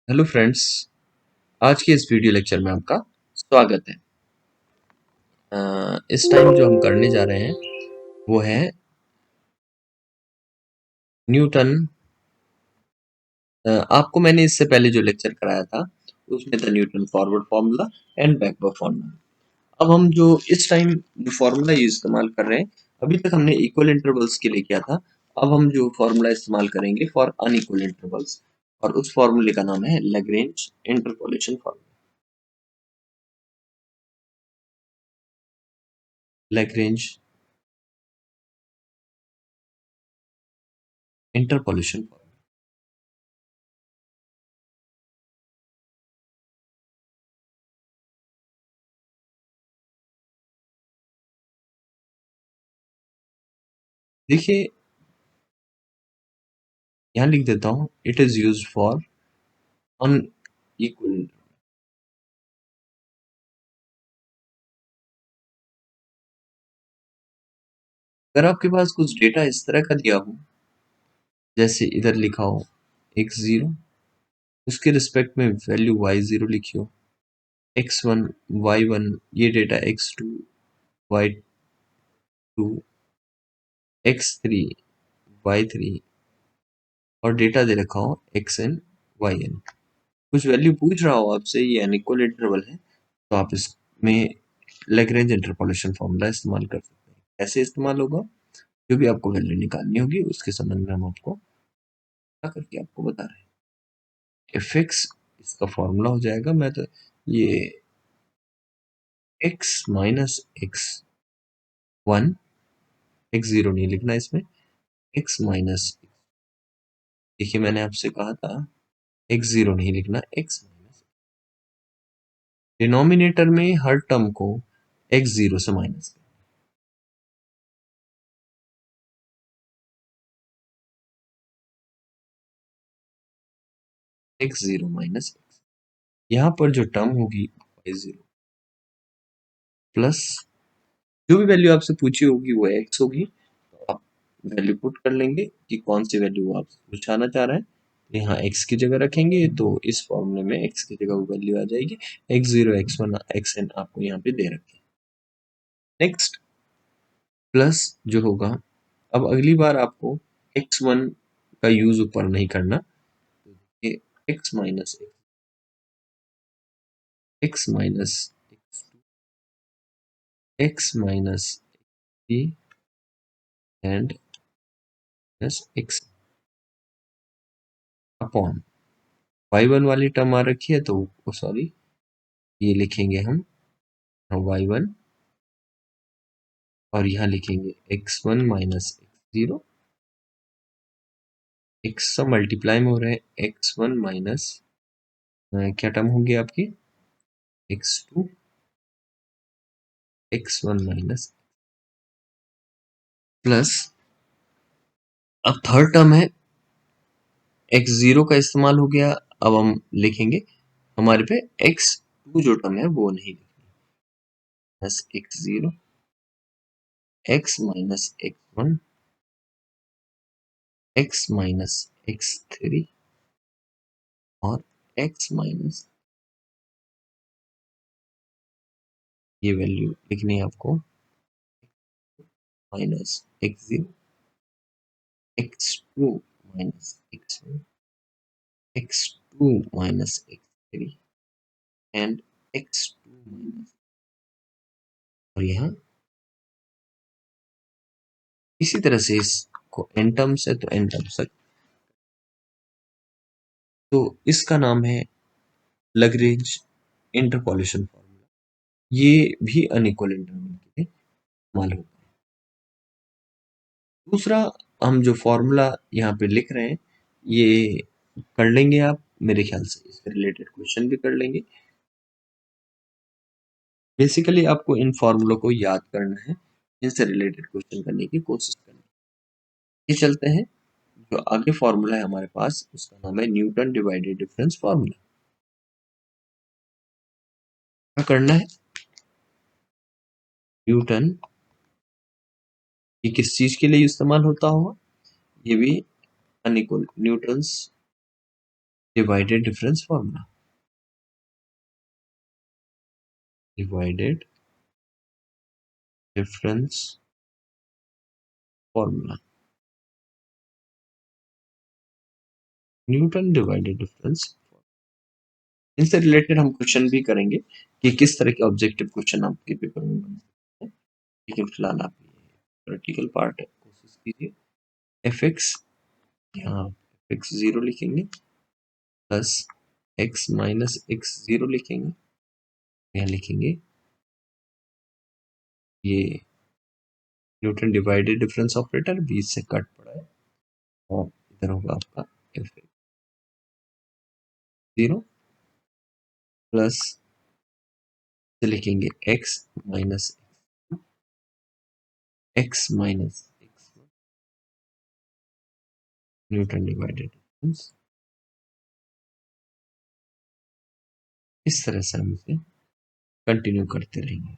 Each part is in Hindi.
Hello friends. आज के इस वीडियो लेक्चर में आपका स्वागत है। इस टाइम जो हम करने जा रहे हैं वो है न्यूटन। आपको मैंने इससे पहले जो लेक्चर कराया था उसमें था Newton forward formula and backward formula. अब हम जो इस टाइम जो फार्मूला ये इस्तेमाल कर रहे हैं, अभी तक हमने इक्वल इंटरवल्स के लिए किया था। अब हम जो फार्मूला इस्तेमाल करेंगे फॉर अनइक्वल इंटरवल्स, और उस फार्मूले का नाम है Lagrange interpolation formula. Lagrange interpolation formula. देखिए, यहाँ लिख देता हूँ, it is use for unequal. अगर आपके पास कुछ डेटा इस तरह का दिया हो, जैसे इधर लिखा हो x0, उसके रिस्पेक्ट में वैल्यू y0 लिखी हो, x1 y1, ये data x2 y2 x3 y3, और डेटा दे रखा हो xn yn। कुछ वैल्यू पूछ रहा हो आपसे, ये अनइक्वल इंटरवल है, तो आप इसमें लैग्रेंज इंटरपोलेशन फॉर्मूला इस्तेमाल कर सकते हैं। कैसे इस्तेमाल होगा, जो भी आपको वैल्यू निकालनी होगी उसके संबंध में हम आपको करके आपको बता रहे हैं। एफ एक्स इसका फॉर्मूला हो जाएगा, मैं तो ये x minus x one, x zero नहीं लिखना इसमें, x माइनस, देखिए मैंने आपसे कहा था x जीरो नहीं लिखना, x माइनस। डिनोमिनेटर में हर टर्म को x जीरो से माइनस करें। x जीरो माइनस एक्स, यहाँ पर जो टर्म होगी y जीरो प्लस जो भी वैल्यू आपसे पूछी होगी वो x होगी, तो आप वैल्यू पुट कर लेंगे कि कौन सी वैल्यू आप पूछाना चाह रहे हैं। तो यहाँ x की जगह रखेंगे, तो इस फॉर्मूले में x की जगह वो वैल्यू आ जाएगी। x0 x1 xn आपको यहाँ पे दे रखे। नेक्स्ट प्लस जो होगा, अब अगली बार आपको x1 का यूज ऊपर नहीं करना, ये x minus x minus x minus and plus x upon y1 वाली टर्म आ रखी है, तो सॉरी, ये लिखेंगे हम y1, और यहाँ लिखेंगे x1 minus x zero, x सब मल्टीप्लाई में हो रहे हैं, x1 माइनस क्या टर्म होगी आपकी x2, x1 माइनस प्लस, अब थर्ड टर्म है x0 का इस्तेमाल हो गया। अब हम लिखेंगे हमारे पे x2 जो टर्म है वो नहीं लिखनी, plus x0 x minus x1 x minus x3 और x माइनस, ये वैल्यू लिखनी है आपको, minus x0 x2 minus x1 x2 minus x3 and x2 minus, और यहाँ इसी तरह से इसको n टर्म्स है तो n टर्म्स तक। तो इसका नाम है लैग्रेंज इंटरपोलेशन फार्मूला। ये भी अनइक्वल इंटरवल के लिए इस्तेमाल होता है। दूसरा, हम जो फॉर्मूला यहाँ पे लिख रहे हैं ये कर लेंगे आप, मेरे ख्याल से इससे रिलेटेड क्वेश्चन भी कर लेंगे। बेसिकली आपको इन फॉर्मूलों को याद करना है, इनसे रिलेटेड क्वेश्चन करने की कोशिश करनी है। ये चलते हैं, जो आगे फॉर्मूला है हमारे पास उसका नाम है न्यूटन डिवाइडेड डिफरेंस फॉर्मूला। क्या करना है, न्यूटन, ये किस चीज के लिए इस्तेमाल होता होगा, ये भी unequal Newton's divided difference formula, divided difference formula, Newton divided difference. इनसे रिलेटेड हम क्वेश्चन भी करेंगे कि किस तरह के ऑब्जेक्टिव क्वेश्चन आपके पेपर में बन सकते हैं, लेकिन फिलहाल आप प्रैक्टिकल पार्ट कोशिश कीजिए। एफ एक्स, यहाँ एक्स जीरो लिखेंगे, plus x minus x zero लिखेंगे, यहाँ लिखेंगे ये न्यूटन डिवाइडेड डिफरेंस ऑपरेटर, बीच से कट पड़ा है, और इधर होगा आपका एफ एक्स जीरो, प्लस से लिखेंगे x minus x minus x, Newton divided difference. इस तरह से हम इसे कंटिन्यू करते रहेंगे।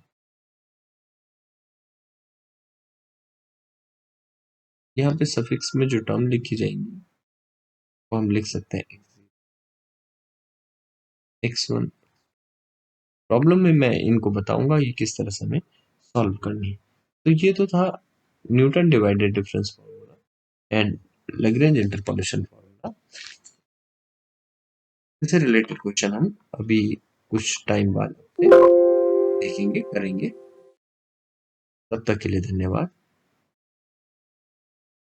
यहाँ पे सफिक्स में जो टर्म लिखी जाएंगी वो हम लिख सकते हैं x1। प्रॉब्लम में मैं इनको बताऊंगा ये किस तरह से हमें सॉल्व करनी है। तो ये तो था Newton divided difference formula and Lagrange interpolation formula. इससे रिलेटेड क्वेश्चन हम अभी कुछ टाइम बाद देखेंगे, करेंगे। तब तक के लिए धन्यवाद।